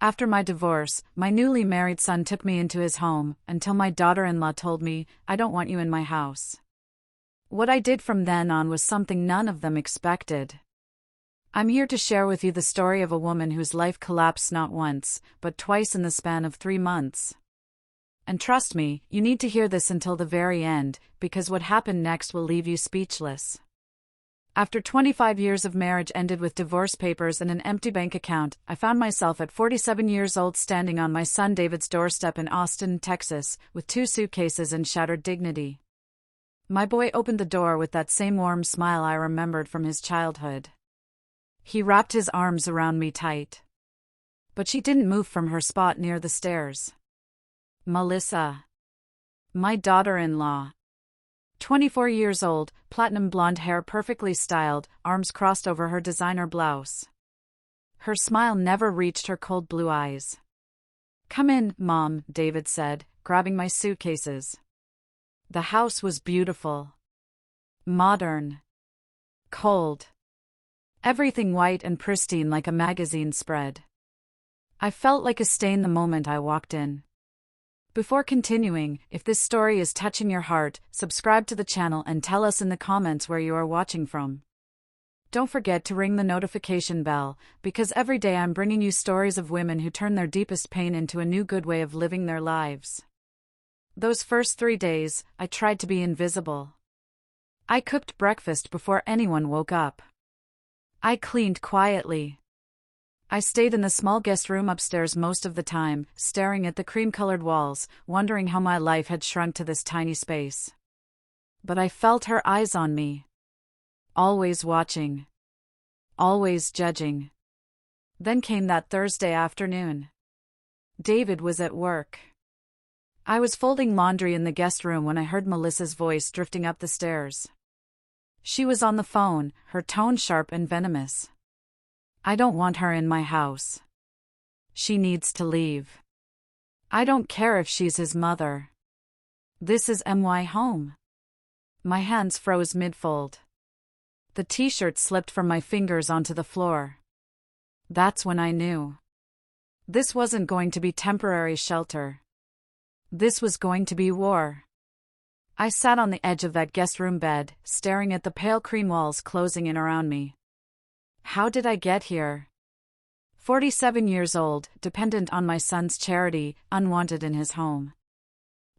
After my divorce, my newly married son took me into his home, until my daughter-in-law told me, "I don't want you in my house." What I did from then on was something none of them expected. I'm here to share with you the story of a woman whose life collapsed not once, but twice in the span of 3 months. And trust me, you need to hear this until the very end, because what happened next will leave you speechless. After 25 years of marriage ended with divorce papers and an empty bank account, I found myself at 47 years old standing on my son David's doorstep in Austin, Texas, with 2 suitcases and shattered dignity. My boy opened the door with that same warm smile I remembered from his childhood. He wrapped his arms around me tight. But she didn't move from her spot near the stairs. Melissa. My daughter-in-law. 24 years old, platinum blonde hair perfectly styled, arms crossed over her designer blouse. Her smile never reached her cold blue eyes. "Come in, Mom," David said, grabbing my suitcases. The house was beautiful. Modern. Cold. Everything white and pristine like a magazine spread. I felt like a stain the moment I walked in. Before continuing, if this story is touching your heart, subscribe to the channel and tell us in the comments where you are watching from. Don't forget to ring the notification bell, because every day I'm bringing you stories of women who turn their deepest pain into a new good way of living their lives. Those first 3 days, I tried to be invisible. I cooked breakfast before anyone woke up. I cleaned quietly. I stayed in the small guest room upstairs most of the time, staring at the cream-colored walls, wondering how my life had shrunk to this tiny space. But I felt her eyes on me. Always watching. Always judging. Then came that Thursday afternoon. David was at work. I was folding laundry in the guest room when I heard Melissa's voice drifting up the stairs. She was on the phone, her tone sharp and venomous. "I don't want her in my house. She needs to leave. I don't care if she's his mother. This is my home." My hands froze mid-fold. The t-shirt slipped from my fingers onto the floor. That's when I knew. This wasn't going to be temporary shelter. This was going to be war. I sat on the edge of that guest room bed, staring at the pale cream walls closing in around me. How did I get here? 47 years old, dependent on my son's charity, unwanted in his home.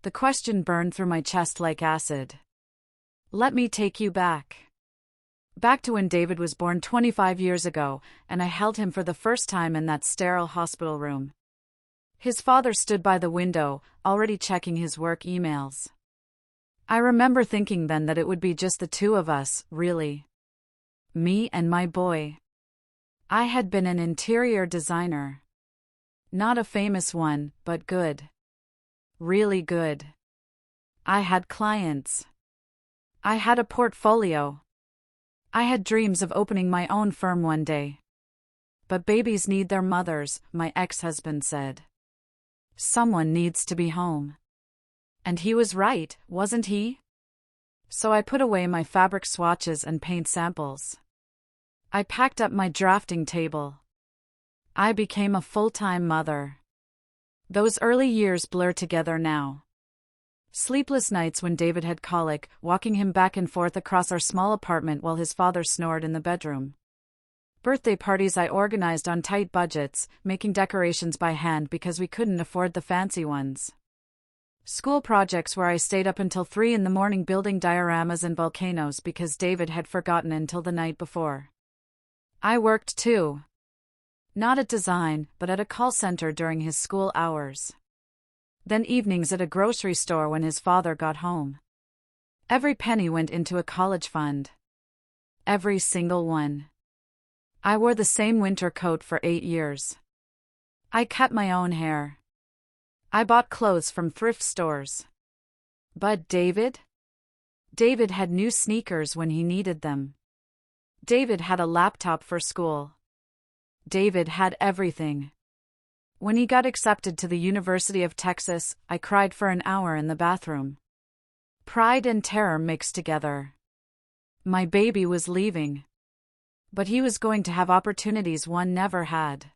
The question burned through my chest like acid. Let me take you back. Back to when David was born 25 years ago, and I held him for the first time in that sterile hospital room. His father stood by the window, already checking his work emails. I remember thinking then that it would be just the 2 of us, really. Me and my boy. I had been an interior designer. Not a famous one, but good. Really good. I had clients. I had a portfolio. I had dreams of opening my own firm one day. But babies need their mothers, my ex-husband said. Someone needs to be home. And he was right, wasn't he? So I put away my fabric swatches and paint samples. I packed up my drafting table. I became a full-time mother. Those early years blur together now. Sleepless nights when David had colic, walking him back and forth across our small apartment while his father snored in the bedroom. Birthday parties I organized on tight budgets, making decorations by hand because we couldn't afford the fancy ones. School projects where I stayed up until 3 in the morning building dioramas and volcanoes because David had forgotten until the night before. I worked too. Not at design, but at a call center during his school hours. Then evenings at a grocery store when his father got home. Every penny went into a college fund. Every single one. I wore the same winter coat for 8 years. I cut my own hair. I bought clothes from thrift stores. But David? David had new sneakers when he needed them. David had a laptop for school. David had everything. When he got accepted to the University of Texas, I cried for an hour in the bathroom. Pride and terror mixed together. My baby was leaving. But he was going to have opportunities one never had.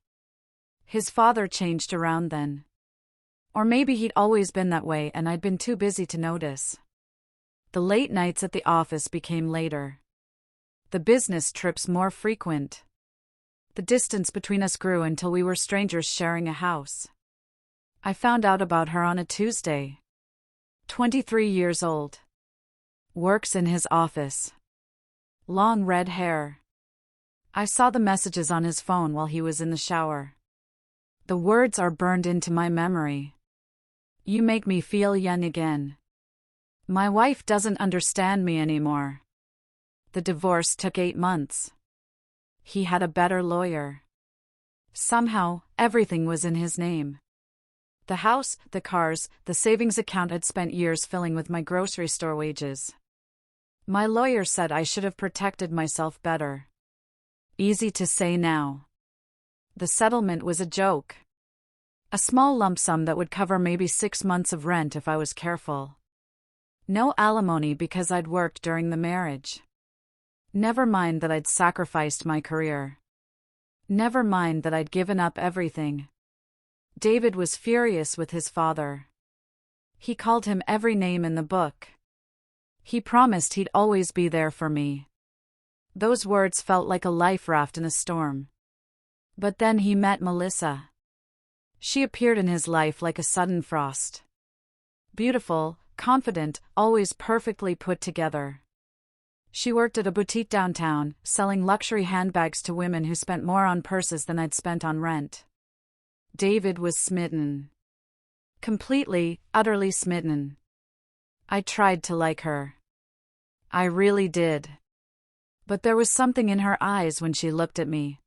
His father changed around then. Or maybe he'd always been that way and I'd been too busy to notice. The late nights at the office became later. The business trips more frequent. The distance between us grew until we were strangers sharing a house. I found out about her on a Tuesday. 23 years old. Works in his office. Long red hair. I saw the messages on his phone while he was in the shower. The words are burned into my memory. You make me feel young again. My wife doesn't understand me anymore. The divorce took 8 months. He had a better lawyer. Somehow, everything was in his name. The house, the cars, the savings account I'd spent years filling with my grocery store wages. My lawyer said I should have protected myself better. Easy to say now. The settlement was a joke. A small lump sum that would cover maybe 6 months of rent if I was careful. No alimony because I'd worked during the marriage. Never mind that I'd sacrificed my career. Never mind that I'd given up everything. David was furious with his father. He called him every name in the book. He promised he'd always be there for me. Those words felt like a life raft in a storm. But then he met Melissa. She appeared in his life like a sudden frost. Beautiful, confident, always perfectly put together. She worked at a boutique downtown, selling luxury handbags to women who spent more on purses than I'd spent on rent. David was smitten. Completely, utterly smitten. I tried to like her. I really did. But there was something in her eyes when she looked at me.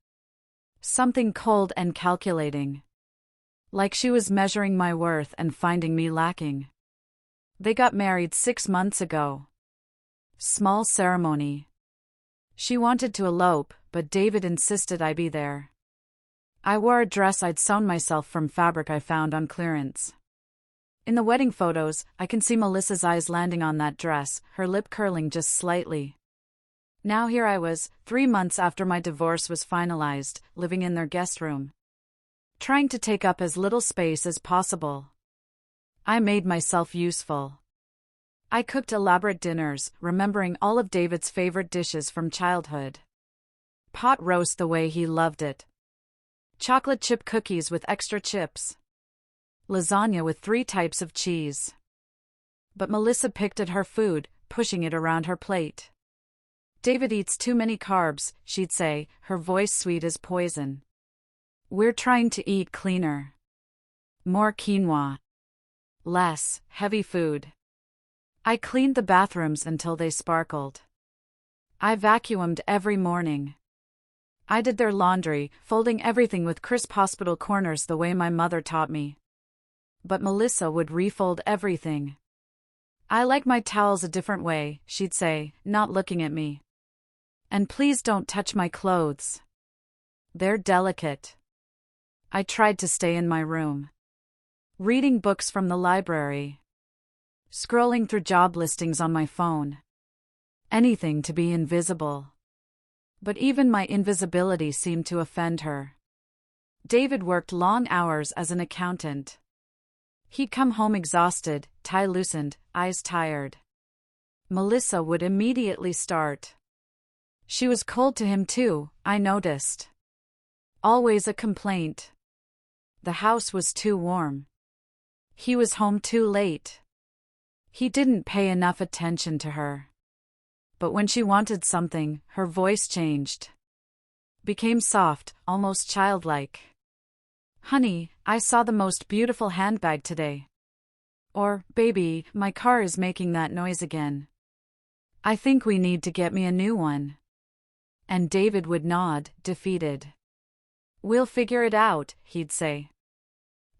Something cold and calculating. Like she was measuring my worth and finding me lacking. They got married 6 months ago. Small ceremony. She wanted to elope, but David insisted I be there. I wore a dress I'd sewn myself from fabric I found on clearance. In the wedding photos, I can see Melissa's eyes landing on that dress, her lip curling just slightly. Now here I was, 3 months after my divorce was finalized, living in their guest room. Trying to take up as little space as possible. I made myself useful. I cooked elaborate dinners, remembering all of David's favorite dishes from childhood. Pot roast the way he loved it. Chocolate chip cookies with extra chips. Lasagna with 3 types of cheese. But Melissa picked at her food, pushing it around her plate. David eats too many carbs, she'd say, her voice sweet as poison. We're trying to eat cleaner. More quinoa. Less heavy food. I cleaned the bathrooms until they sparkled. I vacuumed every morning. I did their laundry, folding everything with crisp hospital corners the way my mother taught me. But Melissa would refold everything. I like my towels a different way, she'd say, not looking at me. And please don't touch my clothes. They're delicate. I tried to stay in my room. Reading books from the library. Scrolling through job listings on my phone. Anything to be invisible. But even my invisibility seemed to offend her. David worked long hours as an accountant. He'd come home exhausted, tie loosened, eyes tired. Melissa would immediately start. She was cold to him too, I noticed. Always a complaint. The house was too warm. He was home too late. He didn't pay enough attention to her. But when she wanted something, her voice changed. Became soft, almost childlike. Honey, I saw the most beautiful handbag today. Or, baby, my car is making that noise again. I think we need to get me a new one. And David would nod, defeated. We'll figure it out, he'd say.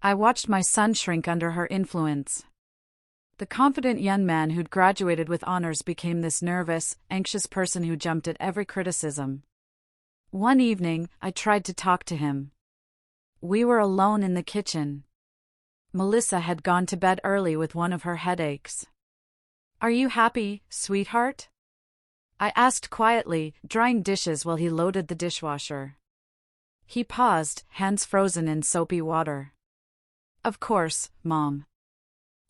I watched my son shrink under her influence. The confident young man who'd graduated with honors became this nervous, anxious person who jumped at every criticism. One evening, I tried to talk to him. We were alone in the kitchen. Melissa had gone to bed early with one of her headaches. Are you happy, sweetheart? I asked quietly, drying dishes while he loaded the dishwasher. He paused, hands frozen in soapy water. Of course, Mom.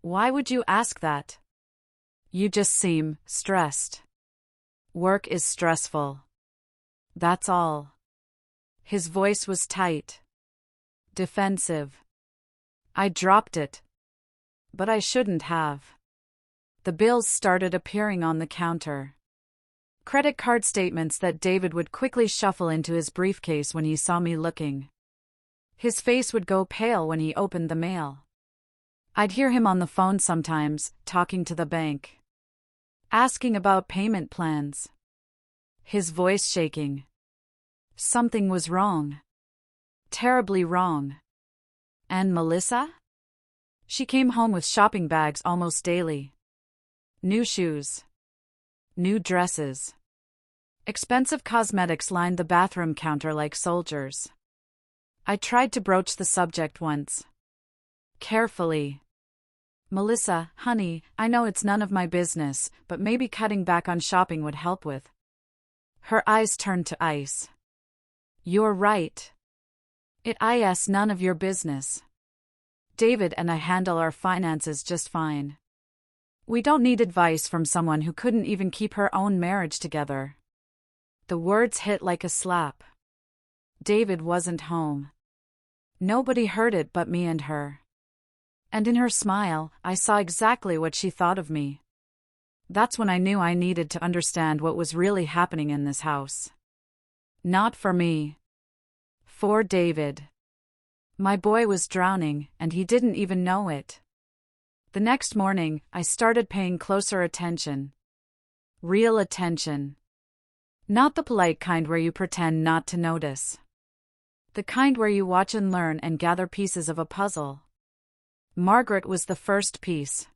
Why would you ask that? You just seem stressed. Work is stressful. That's all. His voice was tight. Defensive. I dropped it. But I shouldn't have. The bills started appearing on the counter. Credit card statements that David would quickly shuffle into his briefcase when he saw me looking. His face would go pale when he opened the mail. I'd hear him on the phone sometimes, talking to the bank. Asking about payment plans. His voice shaking. Something was wrong. Terribly wrong. And Melissa? She came home with shopping bags almost daily. New shoes. New dresses. Expensive cosmetics lined the bathroom counter like soldiers. I tried to broach the subject once. Carefully. Melissa, honey, I know it's none of my business, but maybe cutting back on shopping would help with. Her eyes turned to ice. You're right. It's none of your business. David and I handle our finances just fine. We don't need advice from someone who couldn't even keep her own marriage together. The words hit like a slap. David wasn't home. Nobody heard it but me and her. And in her smile, I saw exactly what she thought of me. That's when I knew I needed to understand what was really happening in this house. Not for me. For David. My boy was drowning, and he didn't even know it. The next morning, I started paying closer attention. Real attention. Not the polite kind where you pretend not to notice. The kind where you watch and learn and gather pieces of a puzzle. Margaret was the first piece.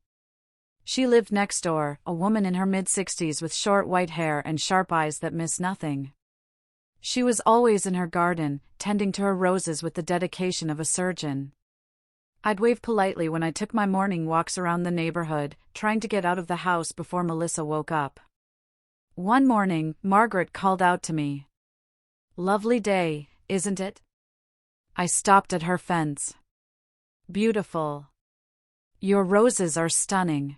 She lived next door, a woman in her mid-60s with short white hair and sharp eyes that miss nothing. She was always in her garden, tending to her roses with the dedication of a surgeon. I'd wave politely when I took my morning walks around the neighborhood, trying to get out of the house before Melissa woke up. One morning, Margaret called out to me. Lovely day, isn't it? I stopped at her fence. Beautiful. Your roses are stunning.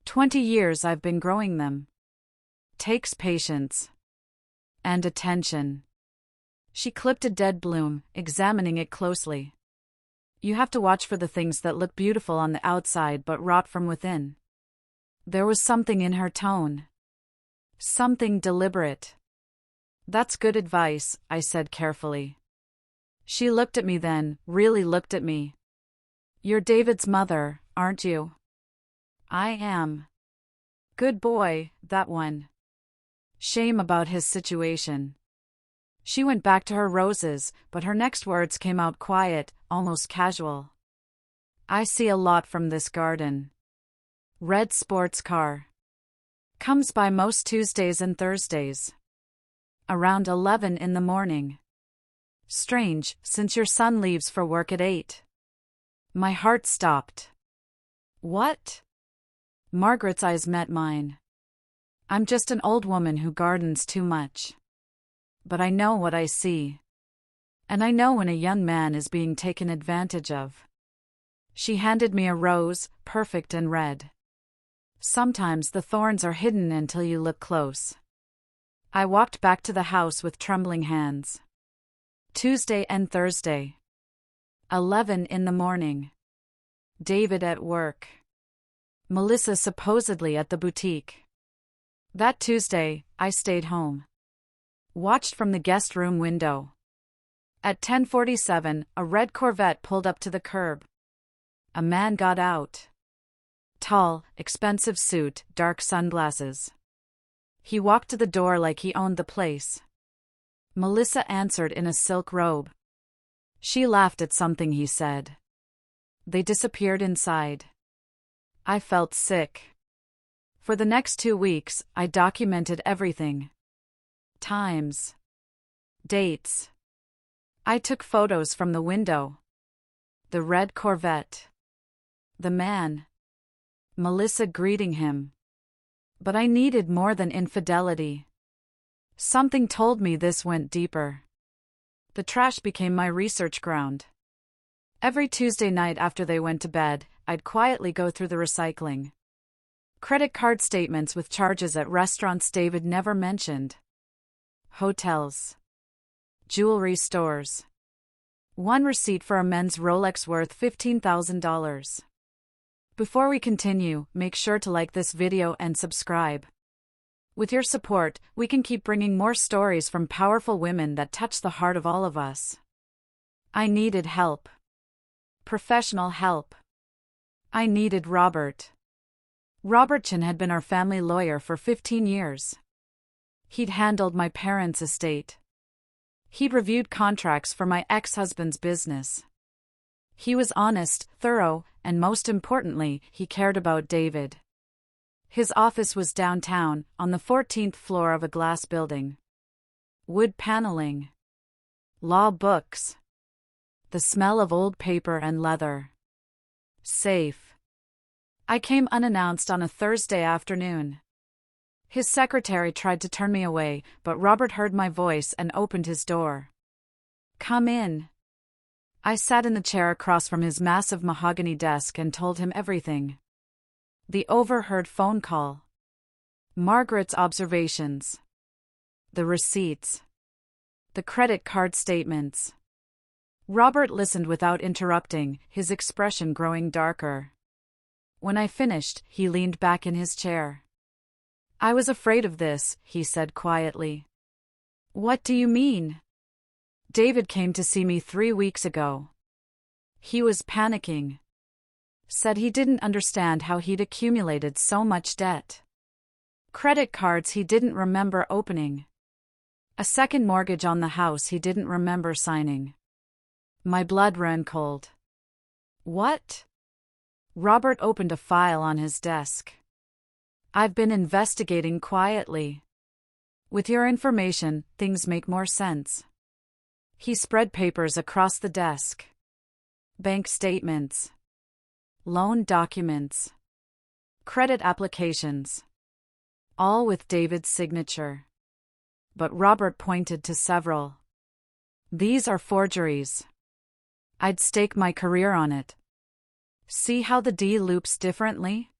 20 years I've been growing them. Takes patience. And attention. She clipped a dead bloom, examining it closely. You have to watch for the things that look beautiful on the outside but rot from within. There was something in her tone. Something deliberate. That's good advice, I said carefully. She looked at me then, really looked at me. You're David's mother, aren't you? I am. Good boy, that one. Shame about his situation. She went back to her roses, but her next words came out quiet, almost casual. I see a lot from this garden. Red sports car. Comes by most Tuesdays and Thursdays. Around 11 in the morning. Strange, since your son leaves for work at 8. My heart stopped. What? Margaret's eyes met mine. I'm just an old woman who gardens too much. But I know what I see. And I know when a young man is being taken advantage of. She handed me a rose, perfect and red. Sometimes the thorns are hidden until you look close. I walked back to the house with trembling hands. Tuesday and Thursday. 11 in the morning. David at work. Melissa supposedly at the boutique. That Tuesday, I stayed home. Watched from the guest room window. At 10:47, a red Corvette pulled up to the curb. A man got out. Tall, expensive suit, dark sunglasses. He walked to the door like he owned the place. Melissa answered in a silk robe. She laughed at something he said. They disappeared inside. I felt sick. For the next 2 weeks, I documented everything. Times. Dates. I took photos from the window. The red Corvette. The man. Melissa greeting him. But I needed more than infidelity. Something told me this went deeper. The trash became my research ground. Every Tuesday night after they went to bed, I'd quietly go through the recycling. Credit card statements with charges at restaurants David never mentioned. Hotels. Jewelry stores. One receipt for a men's Rolex worth $15,000. Before we continue, make sure to like this video and subscribe. With your support, we can keep bringing more stories from powerful women that touch the heart of all of us. I needed help. Professional help. I needed Robert. Robertson had been our family lawyer for 15 years. He'd handled my parents' estate. He'd reviewed contracts for my ex-husband's business. He was honest, thorough, and most importantly, he cared about David. His office was downtown, on the 14th floor of a glass building. Wood paneling. Law books. The smell of old paper and leather. Safe. I came unannounced on a Thursday afternoon. His secretary tried to turn me away, but Robert heard my voice and opened his door. Come in. I sat in the chair across from his massive mahogany desk and told him everything. The overheard phone call. Margaret's observations. The receipts. The credit card statements. Robert listened without interrupting, his expression growing darker. When I finished, he leaned back in his chair. I was afraid of this, he said quietly. What do you mean? David came to see me 3 weeks ago. He was panicking. Said he didn't understand how he'd accumulated so much debt. Credit cards he didn't remember opening. A second mortgage on the house he didn't remember signing. My blood ran cold. What? Robert opened a file on his desk. I've been investigating quietly. With your information, things make more sense. He spread papers across the desk. Bank statements. Loan documents. Credit applications. All with David's signature. But Robert pointed to several. These are forgeries. I'd stake my career on it. See how the D loops differently?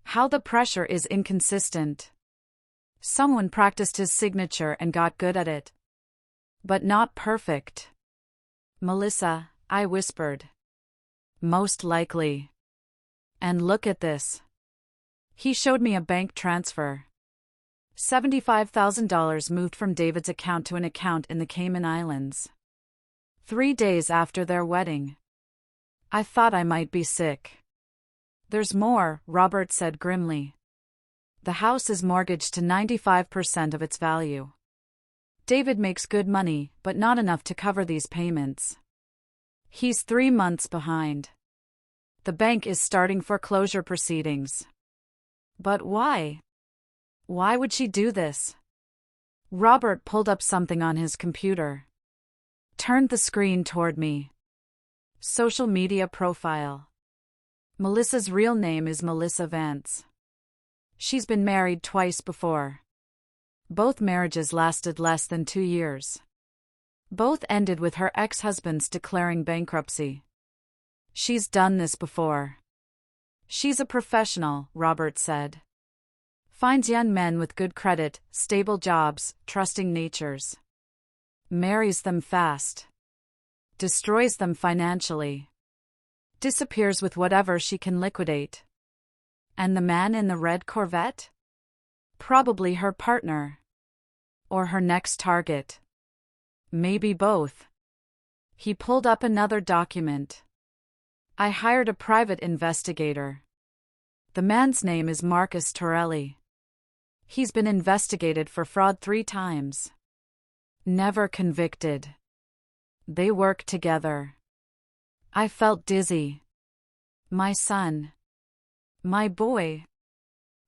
How the pressure is inconsistent. Someone practiced his signature and got good at it. But not perfect. Melissa, I whispered. Most likely. And look at this. He showed me a bank transfer. $75,000 moved from David's account to an account in the Cayman Islands. 3 days after their wedding. I thought I might be sick. There's more, Robert said grimly. The house is mortgaged to 95% of its value. David makes good money, but not enough to cover these payments. He's 3 months behind. The bank is starting foreclosure proceedings. But why? Why would she do this? Robert pulled up something on his computer. Turned the screen toward me. Social media profile. Melissa's real name is Melissa Vance. She's been married twice before. Both marriages lasted less than 2 years. Both ended with her ex-husbands declaring bankruptcy. She's done this before. She's a professional, Robert said. Finds young men with good credit, stable jobs, trusting natures. Marries them fast. Destroys them financially. Disappears with whatever she can liquidate. And the man in the red Corvette? Probably her partner. Or her next target. Maybe both. He pulled up another document. I hired a private investigator. The man's name is Marcus Torelli. He's been investigated for fraud 3 times. Never convicted. They work together. I felt dizzy. My son. My boy.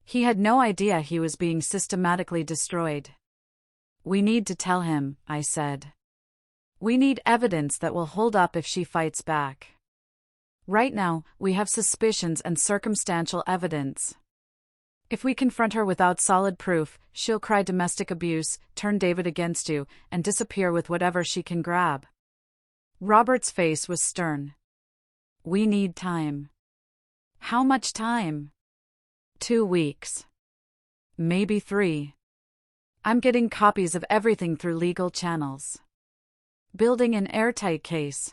He had no idea he was being systematically destroyed. We need to tell him, I said. We need evidence that will hold up if she fights back. Right now, we have suspicions and circumstantial evidence. If we confront her without solid proof, she'll cry domestic abuse, turn David against you, and disappear with whatever she can grab. Robert's face was stern. We need time. How much time? 2 weeks. Maybe 3. I'm getting copies of everything through legal channels. Building an airtight case.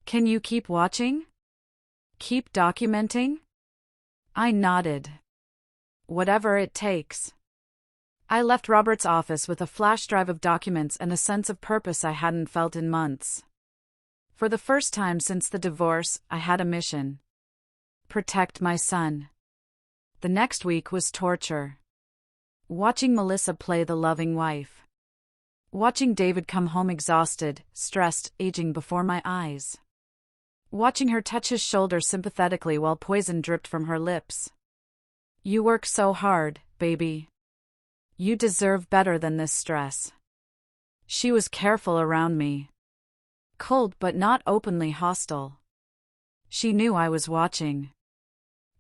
Can you keep watching? Keep documenting? I nodded. Whatever it takes. I left Robert's office with a flash drive of documents and a sense of purpose I hadn't felt in months. For the first time since the divorce, I had a mission. Protect my son. The next week was torture. Watching Melissa play the loving wife. Watching David come home exhausted, stressed, aging before my eyes. Watching her touch his shoulder sympathetically while poison dripped from her lips. You work so hard, baby. You deserve better than this stress. She was careful around me. Cold but not openly hostile. She knew I was watching.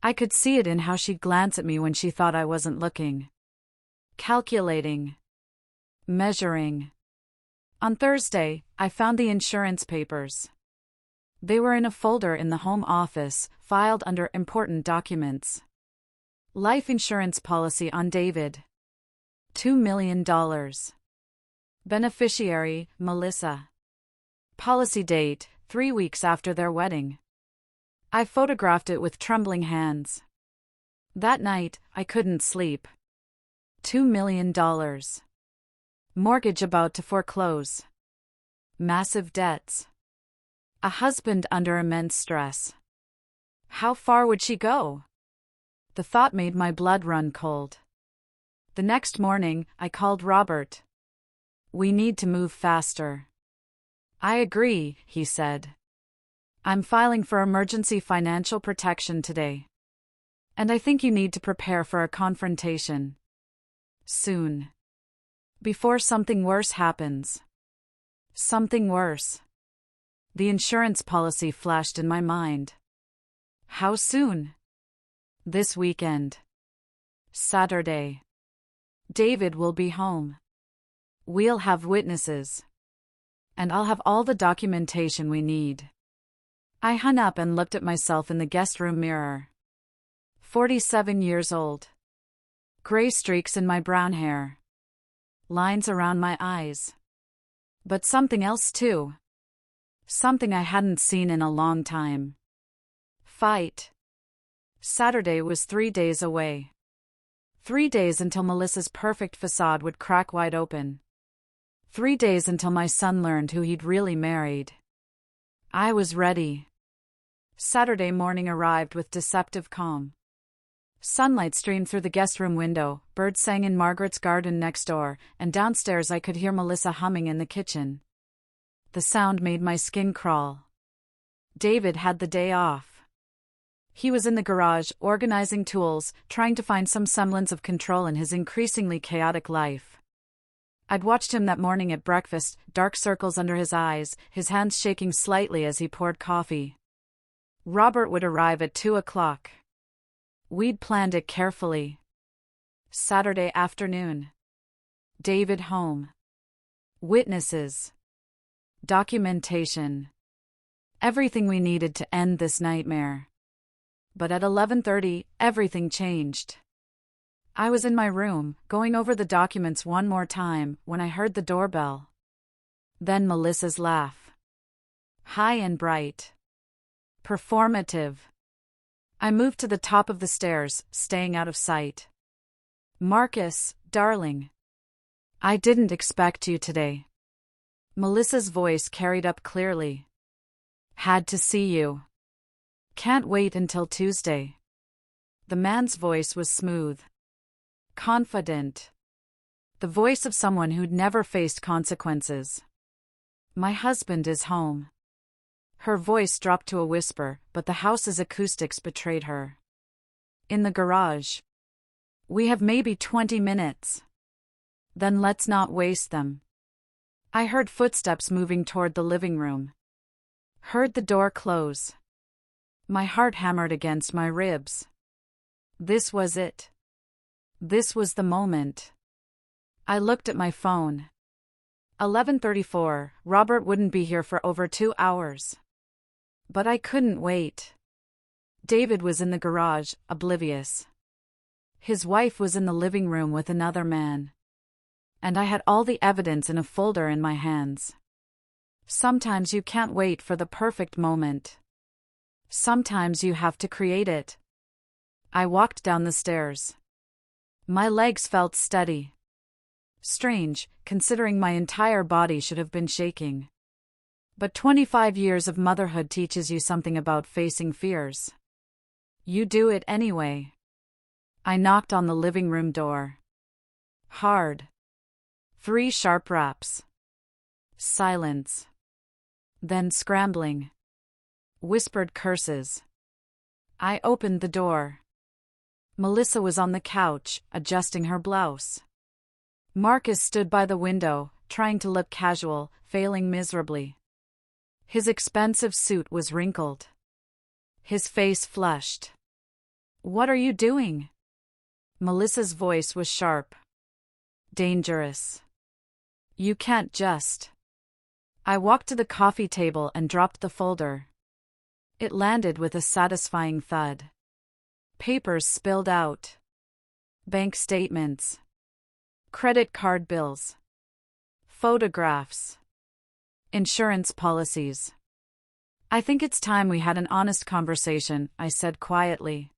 I could see it in how she'd glance at me when she thought I wasn't looking. Calculating. Measuring. On Thursday, I found the insurance papers. They were in a folder in the home office, filed under important documents. Life insurance policy on David. $2 million. Beneficiary, Melissa. Policy date, 3 weeks after their wedding. I photographed it with trembling hands. That night, I couldn't sleep. $2 million. Mortgage about to foreclose. Massive debts. A husband under immense stress. How far would she go? The thought made my blood run cold. The next morning, I called Robert. We need to move faster. I agree, he said. I'm filing for emergency financial protection today. And I think you need to prepare for a confrontation. Soon. Before something worse happens. Something worse. The insurance policy flashed in my mind. How soon? This weekend. Saturday. David will be home. We'll have witnesses. And I'll have all the documentation we need. I hung up and looked at myself in the guest room mirror. 47 years old. Gray streaks in my brown hair. Lines around my eyes. But something else too. Something I hadn't seen in a long time. Fight. Saturday was 3 days away. 3 days until Melissa's perfect facade would crack wide open. 3 days until my son learned who he'd really married. I was ready. Saturday morning arrived with deceptive calm. Sunlight streamed through the guest room window, birds sang in Margaret's garden next door, and downstairs I could hear Melissa humming in the kitchen. The sound made my skin crawl. David had the day off. He was in the garage, organizing tools, trying to find some semblance of control in his increasingly chaotic life. I'd watched him that morning at breakfast, dark circles under his eyes, his hands shaking slightly as he poured coffee. Robert would arrive at 2 o'clock. We'd planned it carefully. Saturday afternoon. David home. Witnesses. Documentation. Everything we needed to end this nightmare. But at 11:30, everything changed. I was in my room, going over the documents one more time, when I heard the doorbell. Then Melissa's laugh. High and bright. Performative. I moved to the top of the stairs, staying out of sight. Marcus, darling. I didn't expect you today. Melissa's voice carried up clearly. Had to see you. Can't wait until Tuesday. The man's voice was smooth. Confident. The voice of someone who'd never faced consequences. My husband is home. Her voice dropped to a whisper, but the house's acoustics betrayed her. In the garage. We have maybe 20 minutes. Then let's not waste them. I heard footsteps moving toward the living room. Heard the door close. My heart hammered against my ribs. This was it. This was the moment. I looked at my phone. 11:34, Robert wouldn't be here for over 2 hours. But I couldn't wait. David was in the garage, oblivious. His wife was in the living room with another man. And I had all the evidence in a folder in my hands. Sometimes you can't wait for the perfect moment. Sometimes you have to create it. I walked down the stairs. My legs felt steady. Strange, considering my entire body should have been shaking. But 25 years of motherhood teaches you something about facing fears. You do it anyway. I knocked on the living room door. Hard. 3 sharp raps. Silence. Then scrambling. Whispered curses. I opened the door. Melissa was on the couch, adjusting her blouse. Marcus stood by the window, trying to look casual, failing miserably. His expensive suit was wrinkled. His face flushed. "What are you doing?" Melissa's voice was sharp. "Dangerous. You can't just." I walked to the coffee table and dropped the folder. It landed with a satisfying thud. Papers spilled out. Bank statements. Credit card bills. Photographs. Insurance policies. "I think it's time we had an honest conversation," I said quietly.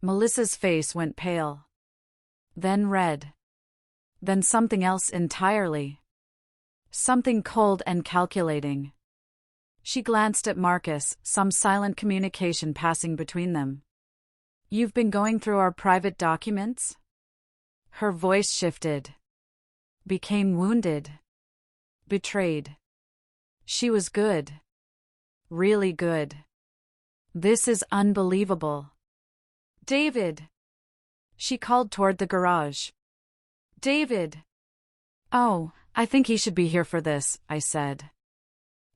Melissa's face went pale. Then red. Then something else entirely. Something cold and calculating. She glanced at Marcus, some silent communication passing between them. "You've been going through our private documents?" Her voice shifted. Became wounded. Betrayed. She was good. Really good. "This is unbelievable." "David!" She called toward the garage. "David!" "Oh, I think he should be here for this," I said.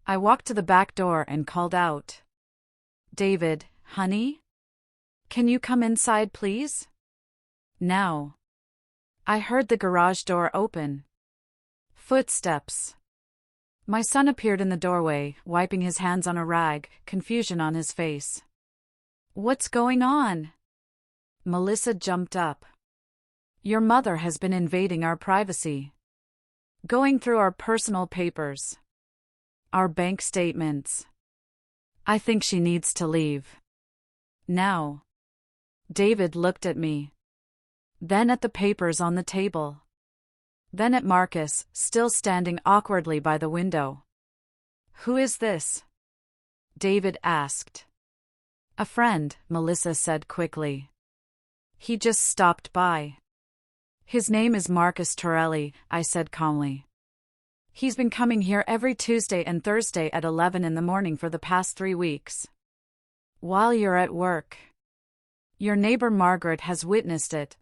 I walked to the back door and called out. "David, honey? Can you come inside, please?" Now. I heard the garage door open. Footsteps. My son appeared in the doorway, wiping his hands on a rag, confusion on his face. "What's going on?" Melissa jumped up. "Your mother has been invading our privacy. Going through our personal papers. Our bank statements. I think she needs to leave. Now." David looked at me. Then at the papers on the table. Then at Marcus, still standing awkwardly by the window. "Who is this?" David asked. "A friend," Melissa said quickly. "He just stopped by." "His name is Marcus Torelli," I said calmly. "He's been coming here every Tuesday and Thursday at 11 in the morning for the past 3 weeks. While you're at work. Your neighbor Margaret has witnessed it.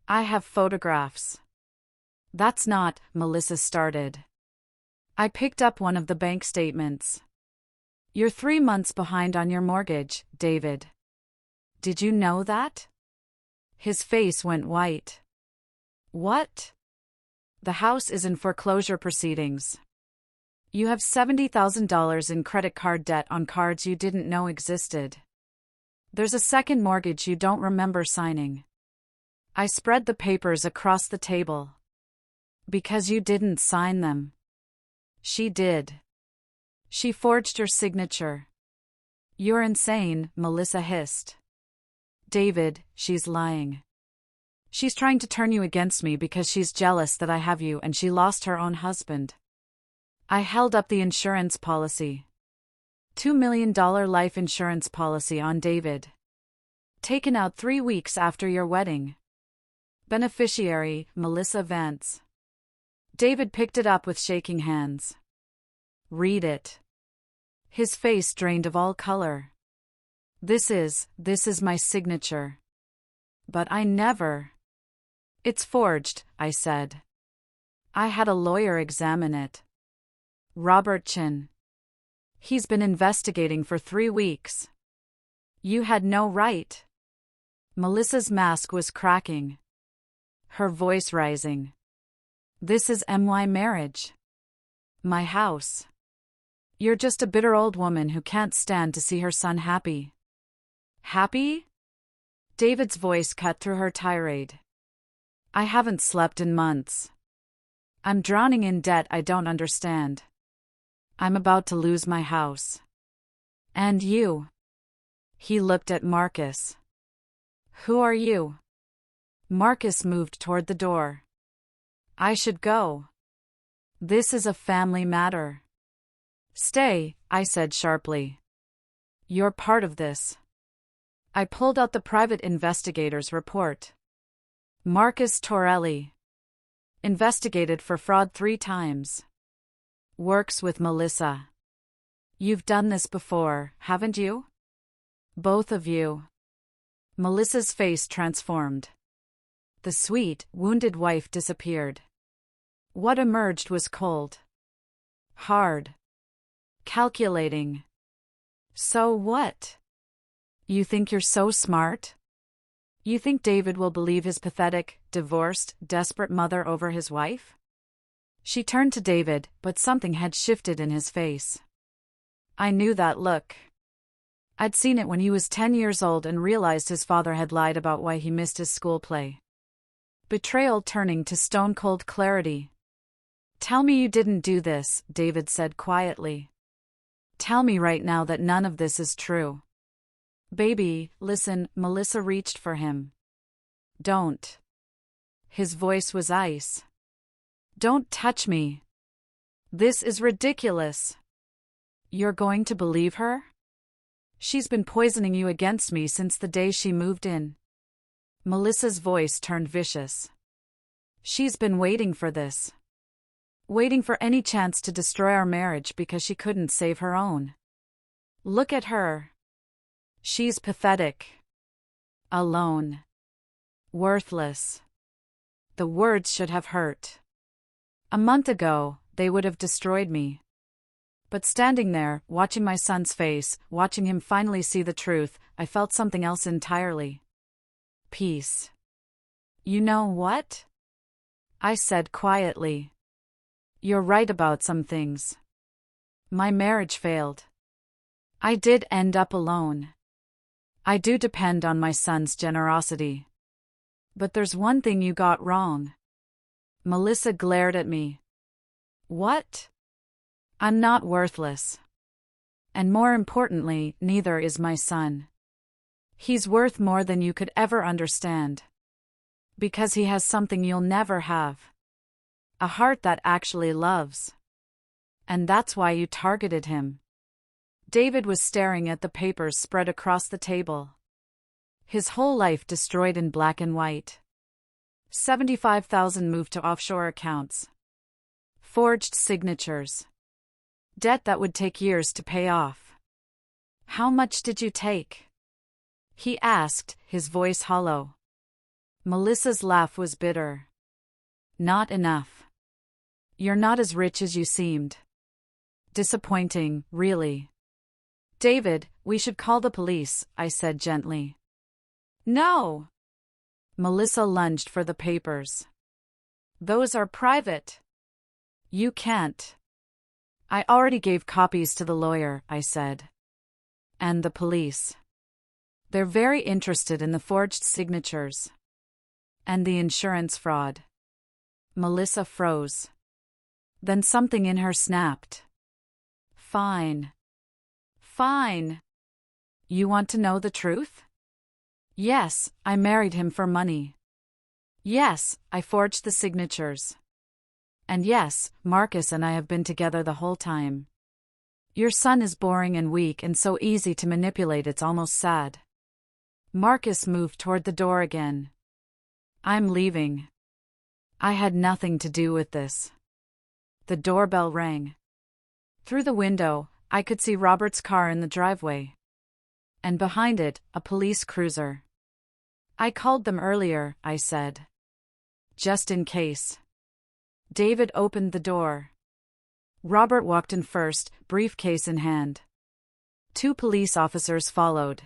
I have photographs." "That's not," Melissa started. I picked up one of the bank statements. "You're 3 months behind on your mortgage, David. Did you know that?" His face went white. "What?" "The house is in foreclosure proceedings. You have $70,000 in credit card debt on cards you didn't know existed. There's a second mortgage you don't remember signing." I spread the papers across the table. "Because you didn't sign them." "She did. She forged your signature." "You're insane," Melissa hissed. "David, she's lying. She's trying to turn you against me because she's jealous that I have you and she lost her own husband." I held up the insurance policy. $2 million life insurance policy on David. Taken out 3 weeks after your wedding. Beneficiary, Melissa Vance. David picked it up with shaking hands. "Read it." His face drained of all color. This is my signature." "But I never." "It's forged," I said. "I had a lawyer examine it. Robert Chin. He's been investigating for 3 weeks. You had no right." Melissa's mask was cracking. her voice rising. This is my marriage. My house. You're just a bitter old woman who can't stand to see her son happy. Happy? David's voice cut through her tirade. I haven't slept in months. I'm drowning in debt I don't understand. I'm about to lose my house. And you? He looked at Marcus. Who are you? Marcus moved toward the door. I should go. This is a family matter. Stay, I said sharply. You're part of this. I pulled out the private investigator's report. Marcus Torelli. Investigated for fraud 3 times. Works with Melissa. You've done this before, haven't you? Both of you. Melissa's face transformed. The sweet, wounded wife disappeared. What emerged was cold. Hard. Calculating. So what? You think you're so smart? You think David will believe his pathetic, divorced, desperate mother over his wife? She turned to David, but something had shifted in his face. I knew that look. I'd seen it when he was 10 years old and realized his father had lied about why he missed his school play. Betrayal turning to stone-cold clarity. Tell me you didn't do this, David said quietly. Tell me right now that none of this is true. Baby, listen, Melissa reached for him. Don't. His voice was ice. Don't touch me. This is ridiculous. You're going to believe her? She's been poisoning you against me since the day she moved in. Melissa's voice turned vicious. She's been waiting for this. Waiting for any chance to destroy our marriage because she couldn't save her own. Look at her. She's pathetic. Alone. Worthless. The words should have hurt. A month ago, they would have destroyed me. But standing there, watching my son's face, watching him finally see the truth, I felt something else entirely. Peace. You know what? I said quietly. You're right about some things. My marriage failed. I did end up alone. I do depend on my son's generosity. But there's one thing you got wrong. Melissa glared at me. What? I'm not worthless. And more importantly, neither is my son. He's worth more than you could ever understand. Because he has something you'll never have. A heart that actually loves. And that's why you targeted him. David was staring at the papers spread across the table. His whole life destroyed in black and white. 75,000 moved to offshore accounts. Forged signatures. Debt that would take years to pay off. How much did you take? He asked, his voice hollow. Melissa's laugh was bitter. Not enough. You're not as rich as you seemed. Disappointing, really. David, we should call the police, I said gently. No. Melissa lunged for the papers. Those are private. You can't. I already gave copies to the lawyer, I said. And the police. They're very interested in the forged signatures. And the insurance fraud. Melissa froze. Then something in her snapped. Fine. Fine. You want to know the truth? Yes, I married him for money. Yes, I forged the signatures. And yes, Marcus and I have been together the whole time. Your son is boring and weak and so easy to manipulate it's almost sad. Marcus moved toward the door again. I'm leaving. I had nothing to do with this. The doorbell rang. Through the window, I could see Robert's car in the driveway. And behind it, a police cruiser. I called them earlier, I said. Just in case. David opened the door. Robert walked in first, briefcase in hand. 2 police officers followed.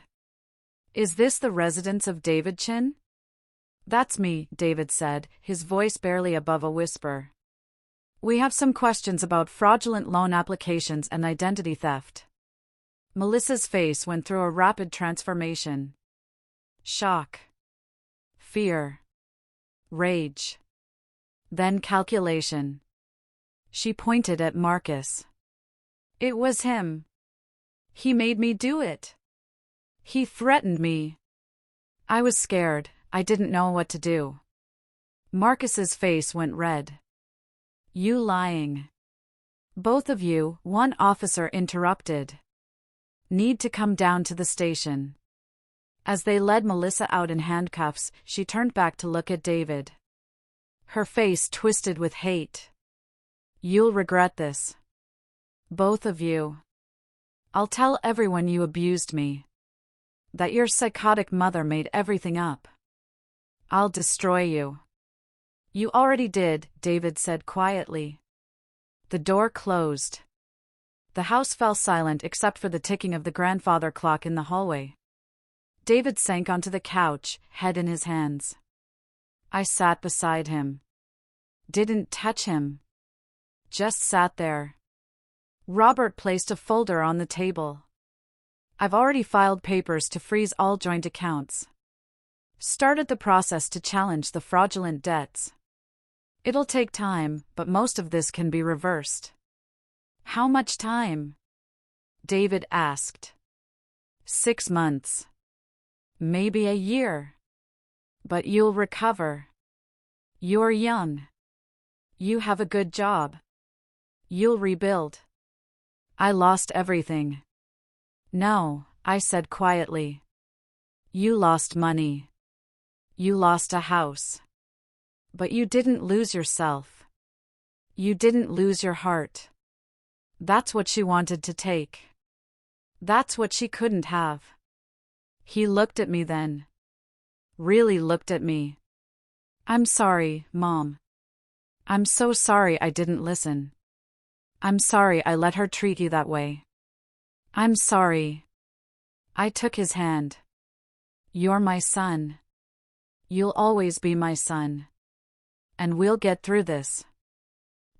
Is this the residence of David Chin? That's me, David said, his voice barely above a whisper. We have some questions about fraudulent loan applications and identity theft. Melissa's face went through a rapid transformation. Shock. Fear. Rage. Then calculation. She pointed at Marcus. It was him. He made me do it. He threatened me. I was scared. I didn't know what to do. Marcus's face went red. You lying. Both of you, one officer interrupted. Need to come down to the station. As they led Melissa out in handcuffs, she turned back to look at David. Her face twisted with hate. You'll regret this. Both of you. I'll tell everyone you abused me. That your psychotic mother made everything up. I'll destroy you. You already did, David said quietly. The door closed. The house fell silent except for the ticking of the grandfather clock in the hallway. David sank onto the couch, head in his hands. I sat beside him. Didn't touch him. Just sat there. Robert placed a folder on the table. I've already filed papers to freeze all joint accounts. Started the process to challenge the fraudulent debts. It'll take time, but most of this can be reversed. How much time? David asked. 6 months. Maybe a year. But you'll recover. You're young. You have a good job. You'll rebuild. I lost everything. No, I said quietly. You lost money. You lost a house. But you didn't lose yourself. You didn't lose your heart. That's what she wanted to take. That's what she couldn't have. He looked at me then. Really looked at me. I'm sorry, Mom. I'm so sorry I didn't listen. I'm sorry I let her treat you that way. I'm sorry. I took his hand. You're my son. You'll always be my son. And we'll get through this.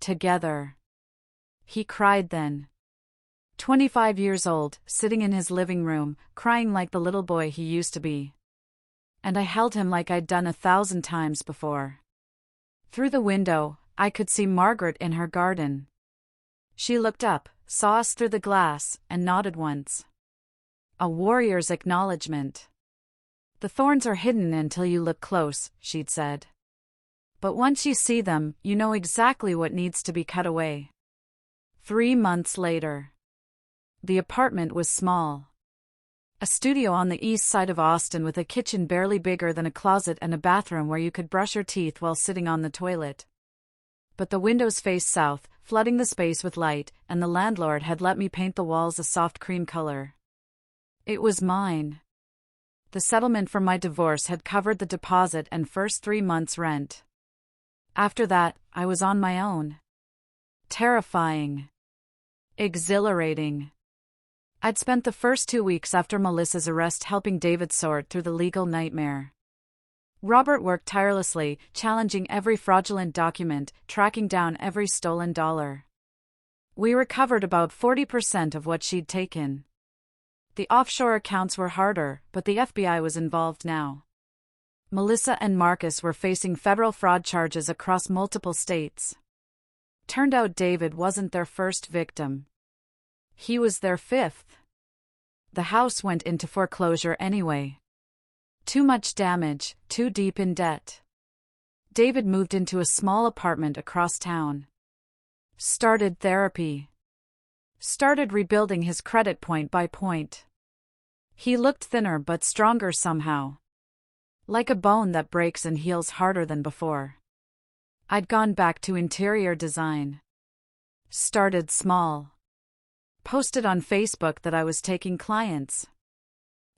Together. He cried then. 25 years old, sitting in his living room, crying like the little boy he used to be. And I held him like I'd done 1,000 times before. Through the window, I could see Margaret in her garden. She looked up, saw us through the glass, and nodded once. A warrior's acknowledgement. The thorns are hidden until you look close, she'd said. But once you see them, you know exactly what needs to be cut away. 3 months later. The apartment was small. A studio on the east side of Austin with a kitchen barely bigger than a closet and a bathroom where you could brush your teeth while sitting on the toilet. But the windows faced south, flooding the space with light, and the landlord had let me paint the walls a soft cream color. It was mine. The settlement for my divorce had covered the deposit and first 3 months' rent. After that, I was on my own. Terrifying. Exhilarating. I'd spent the first 2 weeks after Melissa's arrest helping David sort through the legal nightmare. Robert worked tirelessly, challenging every fraudulent document, tracking down every stolen dollar. We recovered about 40% of what she'd taken. The offshore accounts were harder, but the FBI was involved now. Melissa and Marcus were facing federal fraud charges across multiple states. Turned out David wasn't their first victim. He was their 5th. The house went into foreclosure anyway. Too much damage, too deep in debt. David moved into a small apartment across town. Started therapy. Started rebuilding his credit point by point. He looked thinner but stronger somehow. Like a bone that breaks and heals harder than before. I'd gone back to interior design. Started small. Posted on Facebook that I was taking clients.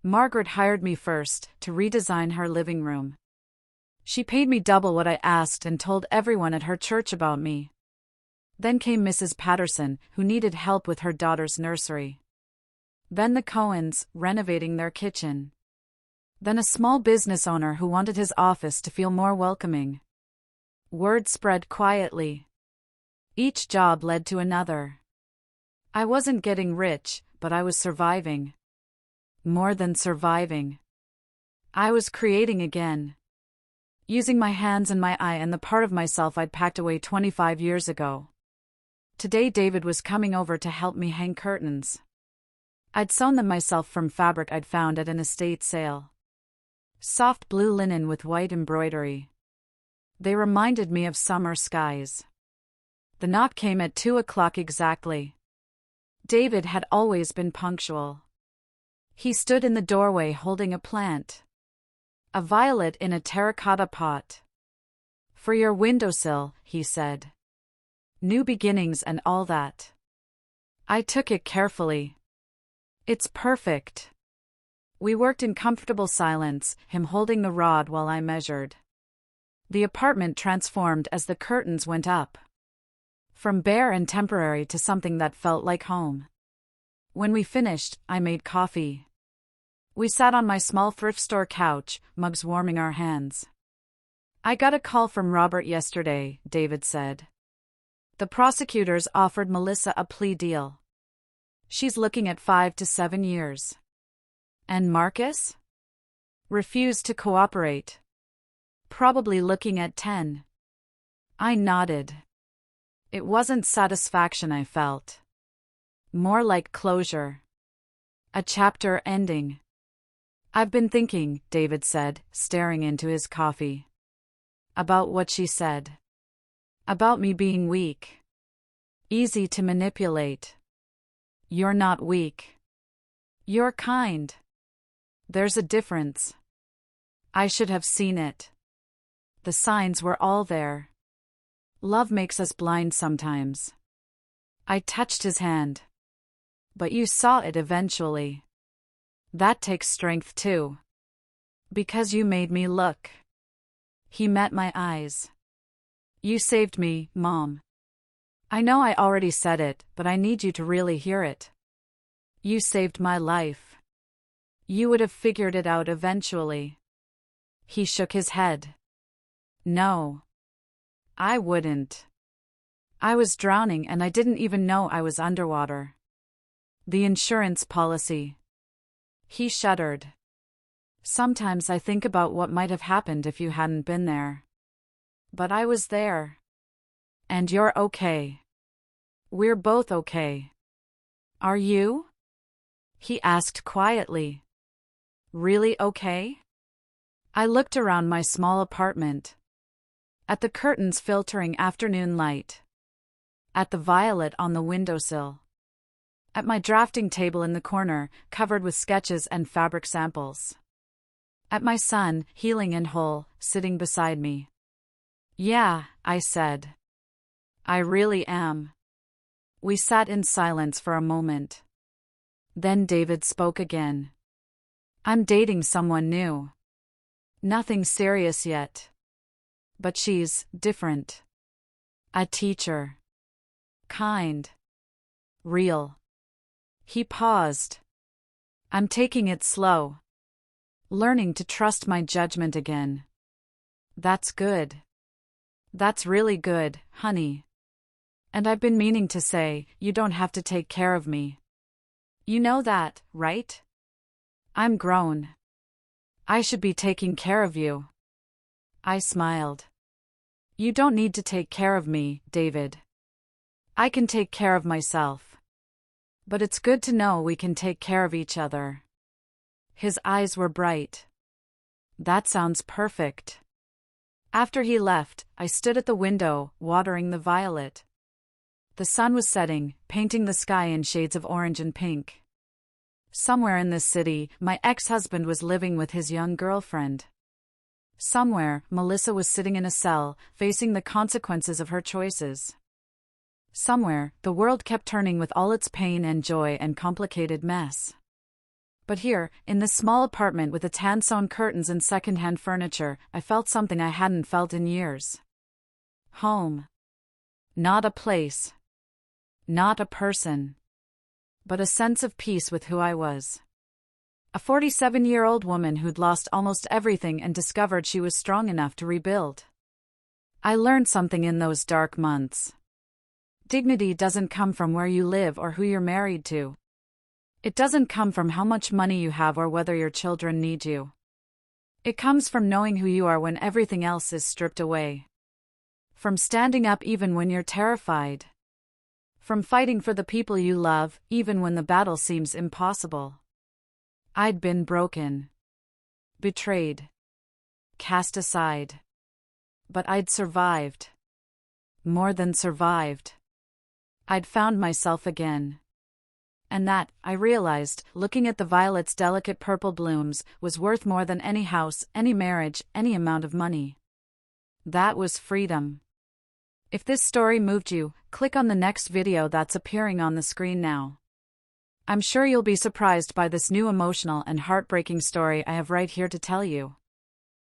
Margaret hired me first to redesign her living room. She paid me double what I asked and told everyone at her church about me. Then came Mrs. Patterson, who needed help with her daughter's nursery. Then the Cohens, renovating their kitchen. Then a small business owner who wanted his office to feel more welcoming. Word spread quietly. Each job led to another. I wasn't getting rich, but I was surviving. More than surviving. I was creating again. Using my hands and my eye and the part of myself I'd packed away 25 years ago. Today David was coming over to help me hang curtains. I'd sewn them myself from fabric I'd found at an estate sale. Soft blue linen with white embroidery. They reminded me of summer skies. The knock came at 2 o'clock exactly. David had always been punctual. He stood in the doorway holding a plant. A violet in a terracotta pot. For your windowsill, he said. New beginnings and all that. I took it carefully. It's perfect. We worked in comfortable silence, him holding the rod while I measured. The apartment transformed as the curtains went up. From bare and temporary to something that felt like home. When we finished, I made coffee. We sat on my small thrift store couch, mugs warming our hands. I got a call from Robert yesterday, David said. The prosecutors offered Melissa a plea deal. She's looking at 5 to 7 years. And Marcus? Refused to cooperate. Probably looking at 10. I nodded. It wasn't satisfaction I felt. More like closure. A chapter ending. I've been thinking, David said, staring into his coffee. About what she said. About me being weak. Easy to manipulate. You're not weak. You're kind. There's a difference. I should have seen it. The signs were all there. Love makes us blind sometimes. I touched his hand. But you saw it eventually. That takes strength too. Because you made me look. He met my eyes. You saved me, Mom. I know I already said it, but I need you to really hear it. You saved my life. You would have figured it out eventually. He shook his head. No. I wouldn't. I was drowning and I didn't even know I was underwater. The insurance policy. He shuddered. Sometimes I think about what might have happened if you hadn't been there. But I was there. And you're okay. We're both okay. Are you? He asked quietly. Really okay? I looked around my small apartment. At the curtains filtering afternoon light. At the violet on the windowsill. At my drafting table in the corner, covered with sketches and fabric samples. At my son, healing and whole, sitting beside me. Yeah, I said. I really am. We sat in silence for a moment. Then David spoke again. I'm dating someone new. Nothing serious yet. But she's different. A teacher. Kind. Real. He paused. I'm taking it slow. Learning to trust my judgment again. That's good. That's really good, honey. And I've been meaning to say, you don't have to take care of me. You know that, right? I'm grown. I should be taking care of you. I smiled. You don't need to take care of me, David. I can take care of myself. But it's good to know we can take care of each other. His eyes were bright. That sounds perfect. After he left, I stood at the window, watering the violet. The sun was setting, painting the sky in shades of orange and pink. Somewhere in this city, my ex-husband was living with his young girlfriend. Somewhere, Melissa was sitting in a cell, facing the consequences of her choices. Somewhere, the world kept turning with all its pain and joy and complicated mess. But here, in this small apartment with its hand-sewn curtains and second-hand furniture, I felt something I hadn't felt in years. Home. Not a place. Not a person. But a sense of peace with who I was. A 47-year-old woman who'd lost almost everything and discovered she was strong enough to rebuild. I learned something in those dark months. Dignity doesn't come from where you live or who you're married to. It doesn't come from how much money you have or whether your children need you. It comes from knowing who you are when everything else is stripped away. From standing up even when you're terrified. From fighting for the people you love, even when the battle seems impossible. I'd been broken. Betrayed. Cast aside. But I'd survived. More than survived. I'd found myself again. And that, I realized, looking at the violet's delicate purple blooms, was worth more than any house, any marriage, any amount of money. That was freedom. If this story moved you, click on the next video that's appearing on the screen now. I'm sure you'll be surprised by this new emotional and heartbreaking story I have right here to tell you.